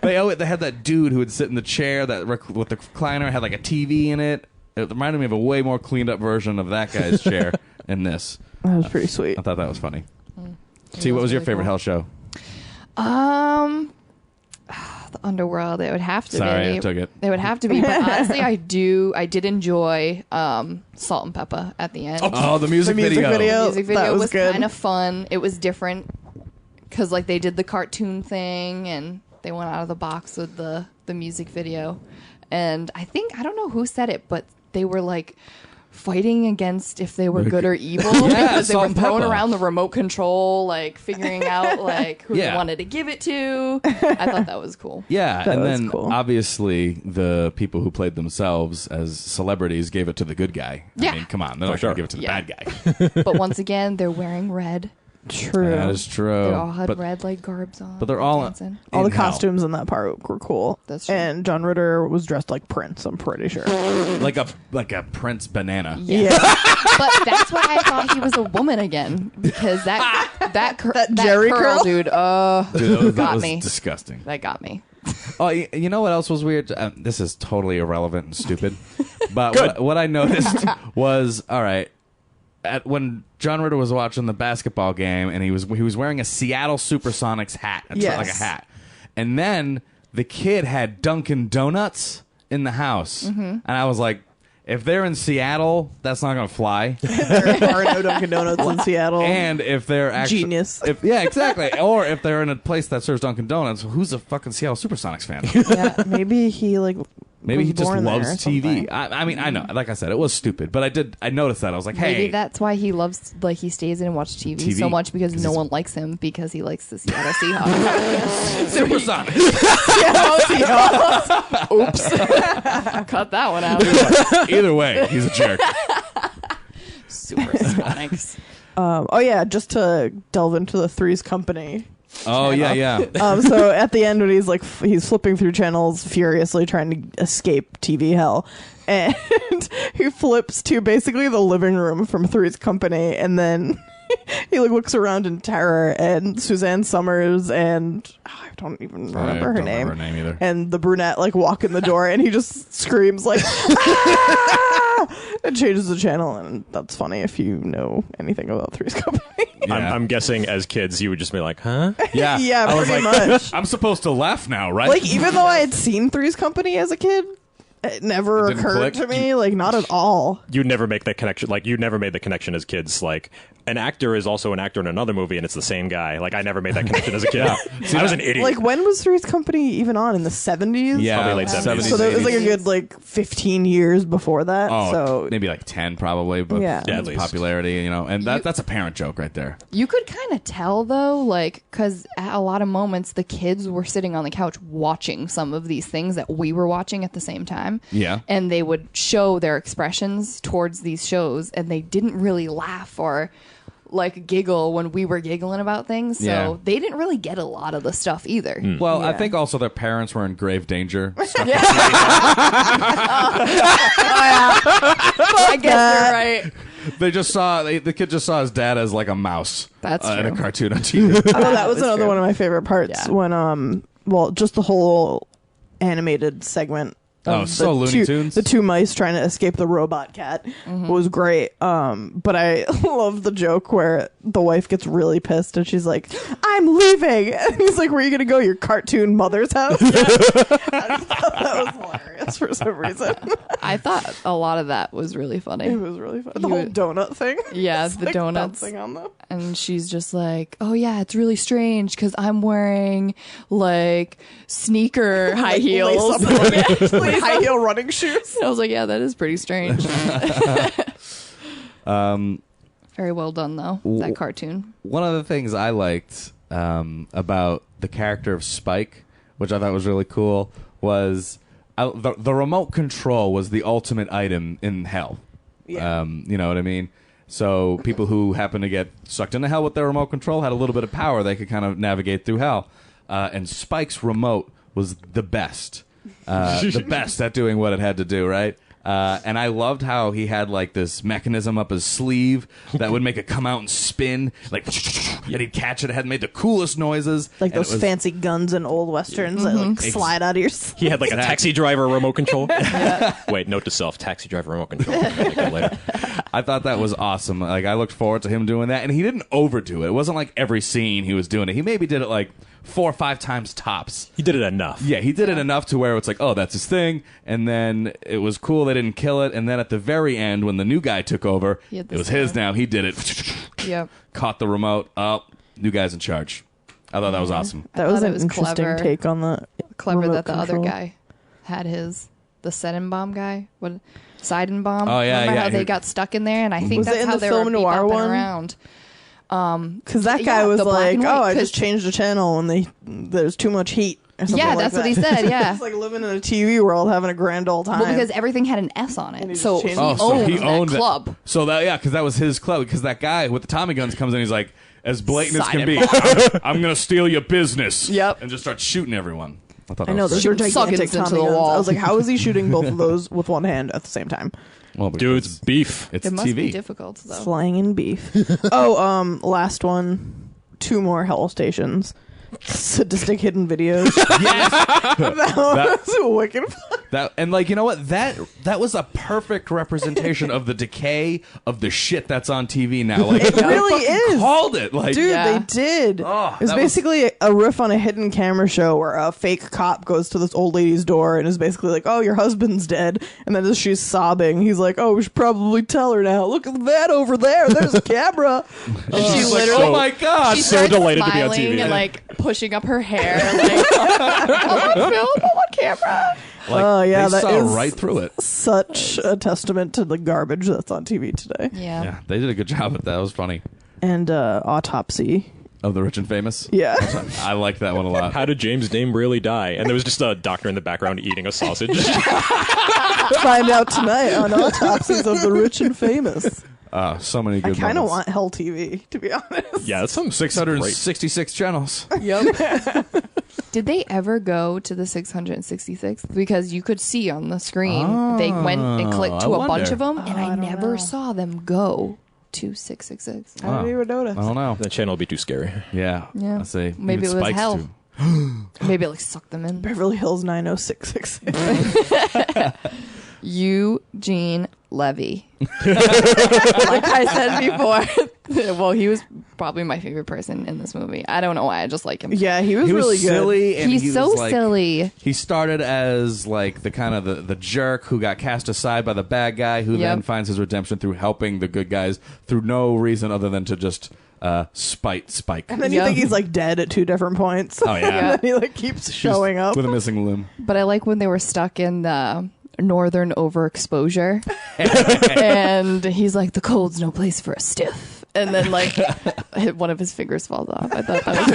they had that dude who would sit in the chair with the recliner, had like a TV in it. It reminded me of a way more cleaned up version of that guy's chair in this. That was pretty sweet. I thought that was funny. T, what was your favorite hell show? The Underworld. It would have to Sorry, be. I took it. It would have to be. But honestly, I did enjoy Salt and Pepper at the end. Oh, the music The music video. video. The music video That was was good. kind of fun. It was different because like they did the cartoon thing and they went out of the box with the music video. And I don't know who said it, but they were like fighting against if they were good or evil because they Salt were and throwing Pepper. around the remote control, like figuring out like who Yeah. they wanted to give it to. I thought that was cool. Yeah, That and was then cool. obviously the people who played themselves as celebrities gave it to the good guy. Yeah. I mean, come on, they're not sure. going to give it to the Yeah. bad guy. But once again, they're wearing red. True. That is true. They all had but, red like garbs on. but they're all dancing. All the in hell. costumes in that part were cool. That's true. And John Ritter was dressed like Prince, I'm pretty sure. like a Prince banana. Yeah. But that's why I thought he was a woman again, because that Jerry curl? dude, Dude, that got was me. disgusting. That got me. Oh, you know what else was weird? This is totally irrelevant and stupid. But what I noticed was, all right, when John Ritter was watching the basketball game, and he was wearing a Seattle Supersonics hat, Yes. like a hat, and then the kid had Dunkin' Donuts in the house, and I was like, if they're in Seattle, that's not going to fly. There are no Dunkin' Donuts in Seattle. And if they're actually Genius. yeah, exactly. Or if they're in a place that serves Dunkin' Donuts, who's a fucking Seattle Supersonics fan? Yeah, maybe he Maybe was he just born there loves or TV. something. I mean, I know, like I said, it was stupid, but I noticed that. I was like, hey, Maybe that's why he loves, like, he stays in and watches TV so much, because no one likes him, because he likes the Seattle Seahawks. Supersonic. Oops. Cut that one out. Either way, he's a jerk. Supersonics. Oh yeah, just to delve into the Three's Company. Oh yeah. So at the end, when he's flipping through channels furiously trying to escape TV hell, and he flips to basically the living room from Three's Company, and then he looks around in terror, and Suzanne Summers and I don't even remember her name. Either. And the brunette walk in the door, and he just screams "Ah!" and changes the channel, and that's funny if you know anything about Three's Company. Yeah. I'm guessing as kids you would just be like, huh? Yeah, Yeah, I was pretty like, much. I'm supposed to laugh now, right? Like, even though I had seen Three's Company as a kid, it never It didn't occurred click? to me. Like, not at all. You'd never make that connection. Like, you never made the connection as kids. Like, an actor is also an actor in another movie, and it's the same guy. Like, I never made that connection as a kid. I was an idiot. Like, when was Three's Company even on? In the 70s? yeah, probably late 70s. So there was 80s. a good 15 years before that. Oh, So maybe 10 probably, but Yeah. Yeah, at it's least. popularity, and that's a parent joke right there. You could kind of tell, though, because at a lot of moments, the kids were sitting on the couch watching some of these things that we were watching at the same time. Yeah. And they would show their expressions towards these shows, and they didn't really laugh or giggle when we were giggling about things. So Yeah. they didn't really get a lot of the stuff either. Well, I Yeah. think also their parents were in grave danger. I guess you're right. They just saw the kid just saw his dad as like a mouse. That's in a true. cartoon on TV. I thought that was That's another true. one of my favorite parts Yeah. when, just the whole animated segment. Oh, of so the Looney two- Tunes? The two mice trying to escape the robot cat was great. But I love the joke where the wife gets really pissed and she's like, "I'm leaving." And he's like, "Where are you going to go? Your cartoon mother's house?" I thought that was hilarious for some reason. I thought a lot of that was really funny. It was really fun. The You whole would- donut thing. Yeah, It's, the donuts. bouncing on them. And she's just like, "Oh yeah, it's really strange because I'm wearing sneaker high Like, heels." lace up high heel running shoes. I was like, "Yeah, that is pretty strange." Very well done though, that cartoon. One of the things I liked about the character of Spike, which I thought was really cool, was the remote control was the ultimate item in hell. Yeah. You know what I mean? So people who happen to get sucked into hell with their remote control had a little bit of power. They could kind of navigate through hell. And Spike's remote was the best. The best at doing what it had to do, right? And I loved how he had this mechanism up his sleeve that would make it come out and spin, and he'd catch it. It had made the coolest noises, Like and those it was- fancy guns in old westerns that slide out of your. he had a taxi driver remote control. Wait, note to self: taxi driver remote control. Think of later. I thought that was awesome. I looked forward to him doing that, and he didn't overdo it. It wasn't like every scene he was doing it. He maybe did it 4 or 5 times tops. He did it enough. Yeah, he did it enough to where it's oh, that's his thing. And then it was cool they didn't kill it. And then at the very end, when the new guy took over, He had it the was his sword. now. He did it. Yep. Caught the remote. Oh, new guy's in charge. I thought that was awesome. That I was thought it an was interesting clever. take on the Clever remote that the control. other guy had the Seidenbaum guy. What? Seidenbaum? Oh, yeah, Remember yeah. how they got stuck in there? And I think Was it that's in how the they film were noir bebopping one? around. Because that guy Yeah, was the black and like, "Oh, white, I 'cause- just changed the channel and there's too much heat." Or something Yeah, like that's what he that. said. Yeah. It's like living in a TV world, having a grand old time. Well, because everything had an S on And it, he so just he changed it. Oh, so owned he that owned club. So because that was his club. Because that guy with the Tommy guns comes in, he's like, as blatant as Sign can it, be. Mom. I'm going to steal your business. Yep. And just start shooting everyone. I thought I that know, was those great. are Shooting gigantic suckins into Tommy the guns. wall. I was like, how is he shooting both of those with one hand at the same time? Well, Dude, because it's beef. it's It must TV. be difficult though. Slang and beef. Last one. 2 more hell stations. Sadistic hidden videos. Yes. That was wicked fun. That and like, you know what, that was a perfect representation of the decay of the shit that's on TV now. Like It really they fucking is. called it. Like, Dude, Yeah. they did. Oh, it was that was- basically a riff on a hidden camera show where a fake cop goes to this old lady's door and is basically like, "Oh, your husband's dead." And then as she's sobbing, he's like, "Oh, we should probably tell her now. Look at that over there. There's a camera." And she she's like, literally, oh my god. she so starts delighted to be on smiling TV. and like pushing up her hair, like on film, on camera. Like, Oh, yeah, they that saw is- right through it. Such a testament to the garbage that's on TV today. Yeah. Yeah, they did a good job at that. It was funny. And Autopsy. Of the rich and famous. Yeah. I like that one a lot. How did James Dame really die? And there was just a doctor in the background eating a sausage. Find out tonight on Autopsies of the Rich and Famous. So many I good kind of moments. want Hell TV, to be honest. Yeah, that's some 666 channels. Yep. Did they ever go to the 666? Because you could see on the screen they went and clicked to I a bunch wonder. of them, and I don't never know. saw them go to 666. I didn't even notice. I don't know. That channel would be too scary. Yeah. Yeah. I see. Maybe Even it was Spike's hell. too. Maybe it like sucked them in. Beverly Hills 90666. Eugene Levy. Like I said before. Well, he was probably my favorite person in this movie. I don't know why. I just like him. Yeah, he was He was really good. silly, and He's he so was like, silly. He started as like the kind of the jerk who got cast aside by the bad guy, who then Yep. finds his redemption through helping the good guys through no reason other than to just spite Spike. And then you Yeah. think he's like dead at 2 different points. Oh, yeah. And then he like keeps showing up. with a missing limb. But I like when they were stuck in the northern overexposure. And he's like, the cold's no place for a stiff. And then like one of his fingers falls off. I thought that was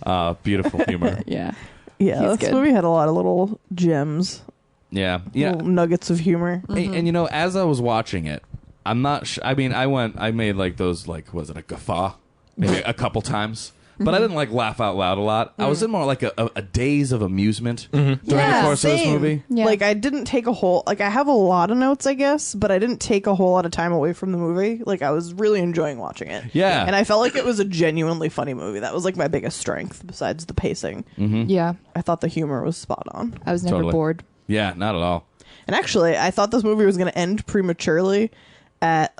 really funny. Beautiful humor. Yeah. Yeah, He's this good. movie had a lot of little gems, Yeah. Yeah. little nuggets of humor. And you know, as I was watching it, I'm not. I mean, I made like those like was it a guffaw, maybe a couple times, but I didn't like laugh out loud a lot. I was in more like a daze of amusement during the Yeah, course of this Same. movie. Yeah. Like I didn't take a whole like I have a lot of notes, I guess, but I didn't take a whole lot of time away from the movie. Like I was really enjoying watching it. Yeah. And I felt like it was a genuinely funny movie. That was like my biggest strength besides the pacing. Yeah. I thought the humor was spot on. I was never Totally. bored. Yeah, not at all. And actually, I thought this movie was going to end prematurely at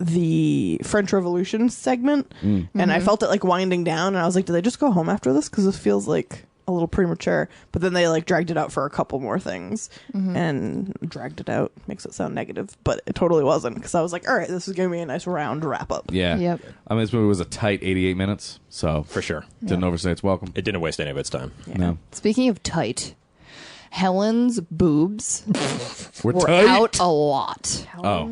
the French Revolution segment, and I felt it like winding down. And I was like, "Did they just go home after this? Because this feels like a little premature." But then they like dragged it out for a couple more things, and dragged it out makes it sound negative, but it totally wasn't. Because I was like, "All right, this is going to be a nice round wrap up." Yeah. Yep. I mean, this movie was a tight 88 minutes, so For sure. didn't overstay its welcome. It didn't waste any of its time. No. Speaking of tight, Helen's boobs We're were tight. out a lot. Oh.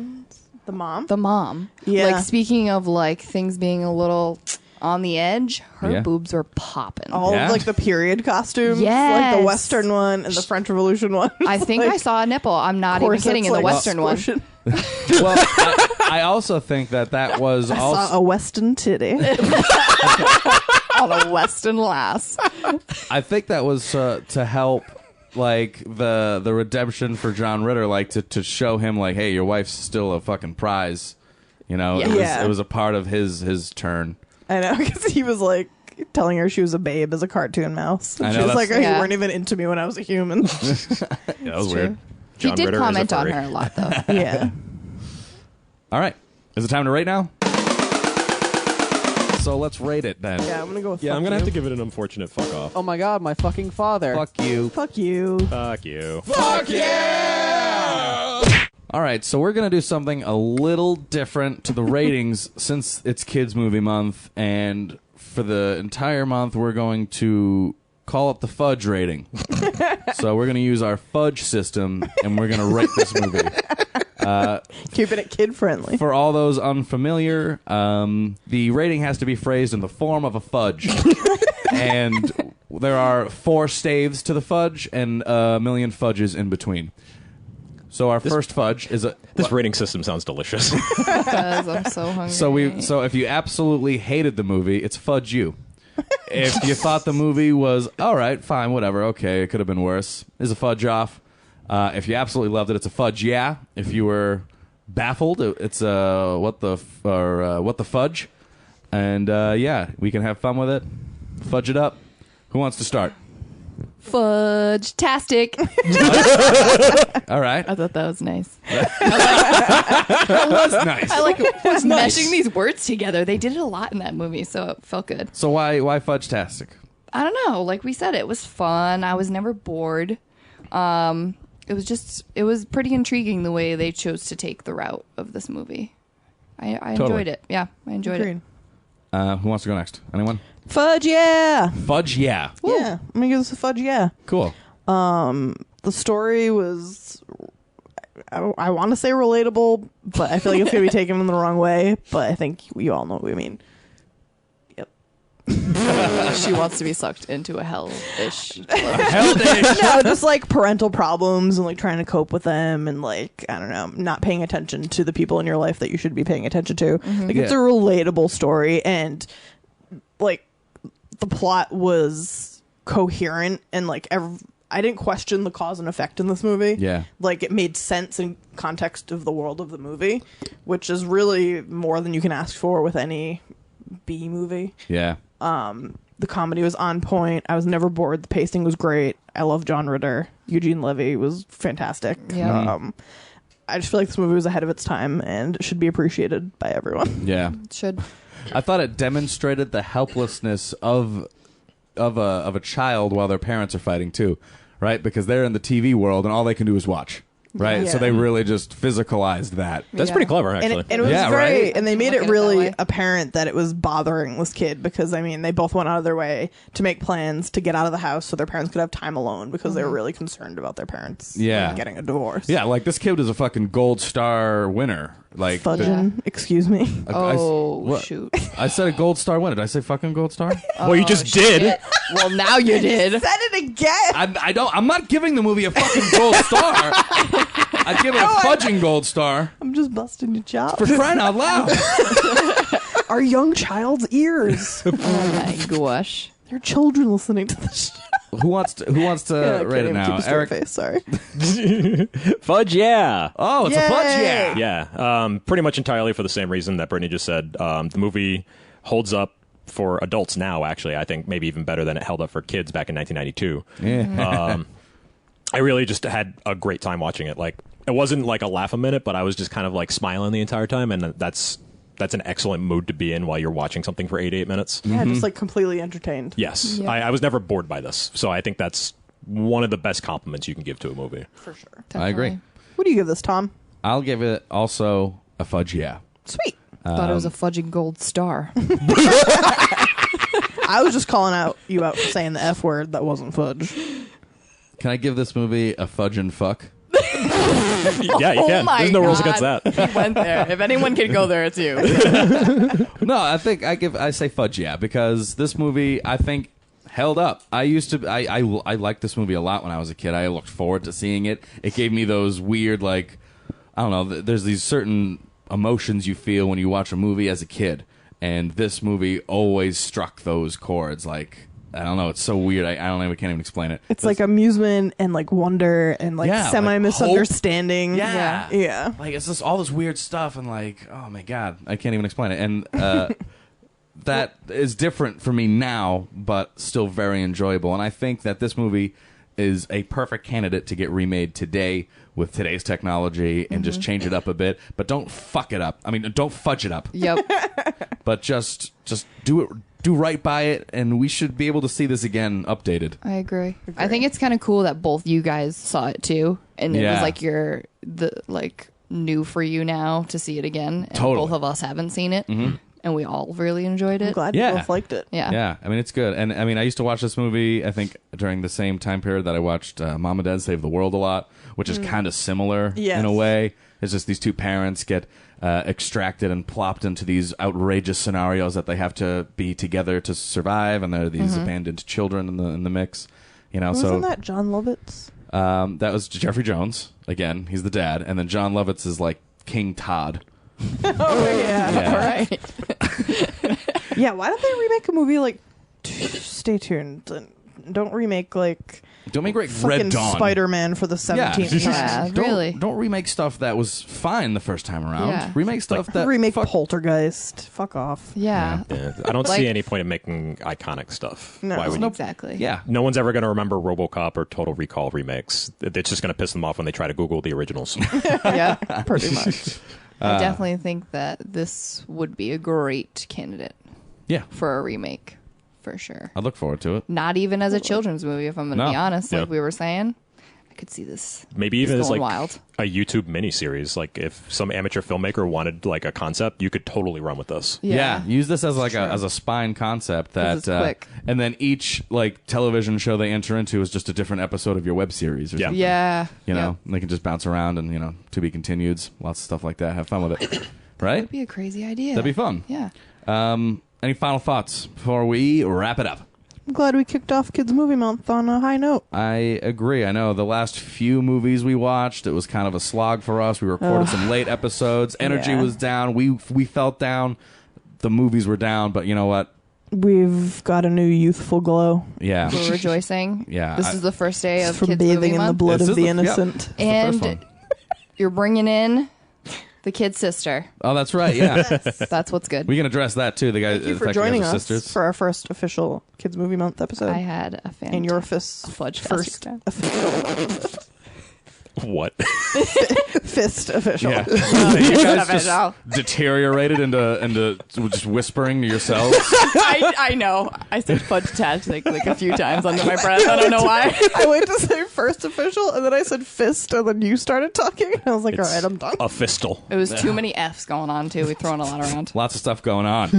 The mom. The mom. Yeah. Like, speaking of, like, things being a little on the edge, her Yeah. boobs were popping. All Yeah. of like the period costumes, like Yes. the Western one and the French Revolution one. I think Like, I saw a nipple. I'm not even corsets, kidding, in the like, Western one. squishing. Well, I also think that was I also. saw a Western titty. On a Western lass. I think that was to help, like the redemption for John Ritter, like to show him, like, hey, your wife's still a fucking prize. You know, Yeah. Yeah. it was a part of his turn. I know, because he was like telling her she was a babe as a cartoon mouse. I And know, she was that's- like, "Oh, Yeah. you weren't even into me when I was a human." Yeah, that was weird. He John did Ritter is a comment on furry. her a lot, though. Yeah. All right, is it time to rate now? So let's rate it then. Yeah, I'm gonna go with Yeah, fuck I'm going to you. have to give it an unfortunate fuck off. Oh my god, my fucking father. Fuck you. Fuck you. Fuck you. All right, so we're going to do something a little different to the ratings since it's Kids Movie Month, and for the entire month, we're going to call up the fudge rating. So we're going to use our fudge system, and we're going to rate this movie. Keeping it kid friendly. For all those unfamiliar, the rating has to be phrased in the form of a fudge. And there are 4 staves to the fudge and a million fudges in between. So our first fudge is a... This rating system sounds delicious. Because I'm so hungry. So if you absolutely hated the movie, it's fudge you. If you thought the movie was all right, fine, whatever, okay, it could have been worse, is a fudge off. If you absolutely loved it, it's a fudge yeah. If you were baffled, it's what the fudge. And yeah, we can have fun with it. Fudge it up. Who wants to start? Fudge-tastic. All right. I thought that was nice. That was nice. I like meshing these words together. They did it a lot in that movie, so it felt good. So why fudge-tastic? I don't know. Like we said, it was fun. I was never bored. It was pretty intriguing the way they chose to take the route of this movie. I Totally. enjoyed it. Yeah, I enjoyed Agreed. Who wants to go next? Anyone? Fudge, yeah. Fudge, yeah. Yeah. I'm gonna give this a fudge, yeah. Cool. The story was, I want to say relatable, but I feel like it's going to be taken in the wrong way. But I think you all know what we mean. Yep. it. She wants to be sucked into a hell-ish. No, just like parental problems and like trying to cope with them and like, I don't know, not paying attention to the people in your life that you should be paying attention to. Like it's a relatable story, and like the plot was coherent and like I didn't question the cause and effect in this movie. Yeah. Like, it made sense in context of the world of the movie, which is really more than you can ask for with any B movie. Yeah. The comedy was on point. I was never bored. The pacing was great. I love John Ritter. Eugene Levy was fantastic. Yeah. I just feel like this movie was ahead of its time and should be appreciated by everyone. Yeah. Should. I thought it demonstrated the helplessness of a child while their parents are fighting too, right? Because they're in the TV world and all they can do is watch, right? Yeah. So they really just physicalized that. That's pretty clever, And actually. it was Yeah, very, right? and they made Look it at it that really way. apparent that it was bothering this kid because, I mean, they both went out of their way to make plans to get out of the house so their parents could have time alone because they were really concerned about their parents Yeah. getting a divorce. Yeah, like this kid is a fucking gold star winner. Like Fudging, excuse me. Shoot. I said a gold star winner. Did I say fucking gold star? Well, you just did. Shit. Well, now you did. Said it again. I'm not giving the movie a fucking gold star. I'd give it a fudging gold star. I'm just busting your chop. For crying out loud. Our young child's ears. Oh my gosh. They're children listening to this. Who wants to I rate it can't even keep now? a straight Eric. face, sorry. Fudge, yeah. Oh, it's a Yay. fudge, yeah. Yeah, pretty much entirely for the same reason that Brittany just said. The movie holds up for adults now, actually. I think maybe even better than it held up for kids back in 1992. Yeah. I really just had a great time watching it. Like, it wasn't like a laugh a minute, but I was just kind of like smiling the entire time, and that's an excellent mood to be in while you're watching something for 8 minutes. Yeah, just like completely entertained. Yes, Yeah. I was never bored by this, so I think that's one of the best compliments you can give to a movie. For sure. I agree. Definitely. What do you give this, Tom? I'll give it also a fudge, yeah. Sweet. Thought it was a fudging gold star. I was just calling you out for saying the F word that wasn't fudge. Can I give this movie a fudge and fuck? Yeah, you can. my There's no rules God. against that. He went there. If anyone can go there, it's you. No, I say fudge, yeah, because this movie I think held up. I liked this movie a lot when I was a kid. I looked forward to seeing it. It gave me those weird, like, I don't know, there's these certain emotions you feel when you watch a movie as a kid, and this movie always struck those chords. Like, I don't know, it's so weird. I don't know, we can't even explain it. It's like amusement and like wonder and like Yeah, like semi-misunderstanding. Yeah. Yeah. Like, it's just all this weird stuff, and like, oh my god, I can't even explain it. And that is different for me now, but still very enjoyable. And I think that this movie is a perfect candidate to get remade today with today's technology and just change it up a bit. But don't fuck it up. I mean, don't fudge it up. Yep. But just do it. Do right by it, and we should be able to see this again updated. I agree. I think it's kind of cool that both you guys saw it too, and it Yeah. was like new for you now to see it again. And Totally. both of us haven't seen it, and we all really enjoyed I'm it. glad Yeah. you both liked it. Yeah. Yeah, I mean, it's good. And I mean, I used to watch this movie, I think, during the same time period that I watched Mom and Dad Save the World a lot, which is kind of similar Yes. in a way. It's just these two parents get extracted and plopped into these outrageous scenarios that they have to be together to survive, and there are these abandoned children in the mix. You know, Wasn't so that John Lovitz? That was Jeffrey Jones. Again, he's the dad. And then John Lovitz is like King Todd. Oh, yeah. Yeah. All right. Yeah, why don't they remake a movie like... Stay tuned. Don't remake like... Don't make Red fucking Dawn. Spider-Man for the 17th time. Yeah, really. Don't remake stuff that was fine the first time around. Yeah. Remake stuff that... Remake Poltergeist. Fuck off. Yeah. Yeah, I don't Like- see any point in making iconic stuff. No. Why would you? Exactly. Yeah. No one's ever going to remember RoboCop or Total Recall remakes. It's just going to piss them off when they try to Google the originals. Yeah, pretty much. I definitely think that this would be a great candidate Yeah. for a remake, for sure. I look forward to it. Not even as a children's movie, if I'm going to No. be honest. Yeah. Like we were saying, I could see this. Maybe even as going like wild. a YouTube miniseries. Like if some amateur filmmaker wanted like a concept, you could totally run with this. Yeah, use this as like True. as a spine concept that, 'Cause it's quick. and then each like television show they enter into is just a different episode of your web series. Or Yeah. something. Yeah. You know, Yep. they can just bounce around and to be continueds, lots of stuff like that. Have fun with it, right? That'd be a crazy idea. That'd be fun. Yeah. Any final thoughts before we wrap it up? I'm glad we kicked off Kids Movie Month on a high note. I agree. I know the last few movies we watched, it was kind of a slog for us. We recorded some late episodes. Energy Yeah. was down. We felt down. The movies were down, but you know what? We've got a new youthful glow Yeah. We're rejoicing. Yeah, This is the first day of from Kids bathing Movie in the Month. blood This of is the the- yep. innocent. It's the first And one. you're bringing in the kid sister. Oh, that's right. Yeah. That's what's good. We can address that too. The guy, Thank you the for fact you guys joining are us sisters. for our first official Kids Movie Month episode. I had a fantastic and your fist fudge first time. What? fist official. Yeah. You guys just Official. deteriorated into just whispering to yourselves. I know. I said fudge-tastic like a few times under my breath. I don't know why. I went to say first official, and then I said fist, and then you started talking. And I was like, all It's right, I'm done. A fistal. It was too many F's going on, too. We're throwing a lot around. Lots of stuff going on.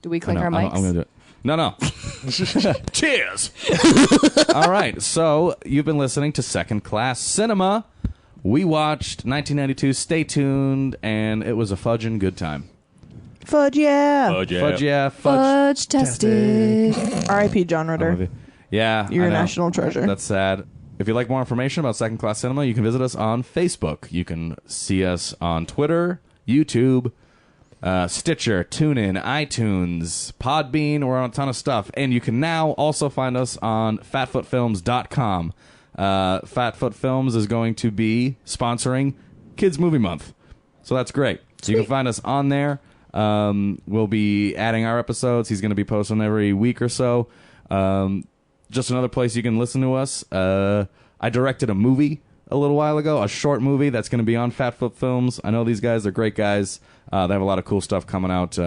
Do we click No, our mics? I'm gonna do it. No. Cheers. All right. So you've been listening to Second Class Cinema. We watched 1992. Stay tuned, and it was a fudging good time. Fudge, yeah. Fudge, yeah. Fudge, yeah. Fudge. Fudge-tastic. R.I.P. John I'm with Ritter. you. Yeah, You're I a know. national treasure. That's sad. If you'd like more information about Second Class Cinema, you can visit us on Facebook. You can see us on Twitter, YouTube, Stitcher, TuneIn, iTunes, Podbean. We're on a ton of stuff. And you can now also find us on fatfootfilms.com. Fatfoot Films is going to be sponsoring Kids Movie Month. So that's great. So you can find us on there. We'll be adding our episodes. He's going to be posting every week or so. Just another place you can listen to us. I directed a movie a little while ago, a short movie that's going to be on Fatfoot Films. I know these guys are great guys. They have a lot of cool stuff coming out.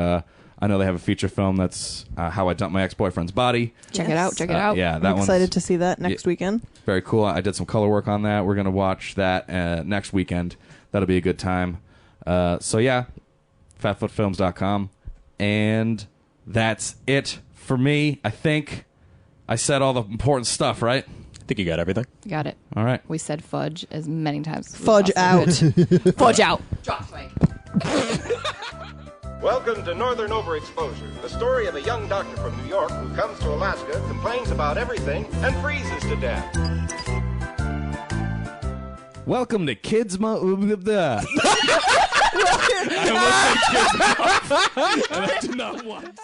I know they have a feature film that's How I Dumped My Ex-Boyfriend's Body. Check it out. Check it out. Yeah, that I'm one's excited to see that next weekend. very cool. I did some color work on that. We're going to watch that next weekend. That'll be a good time. So yeah, fatfootfilms.com. And that's it for me. I think I said all the important stuff, right? I think you got everything. Got it. All right. We said fudge as many times as we Fudge possibly out. could. Fudge out. Drop swing. Welcome to Northern Overexposure, the story of a young doctor from New York who comes to Alaska, complains about everything, and freezes to death. Welcome to Kids I almost said Kids I did not want to.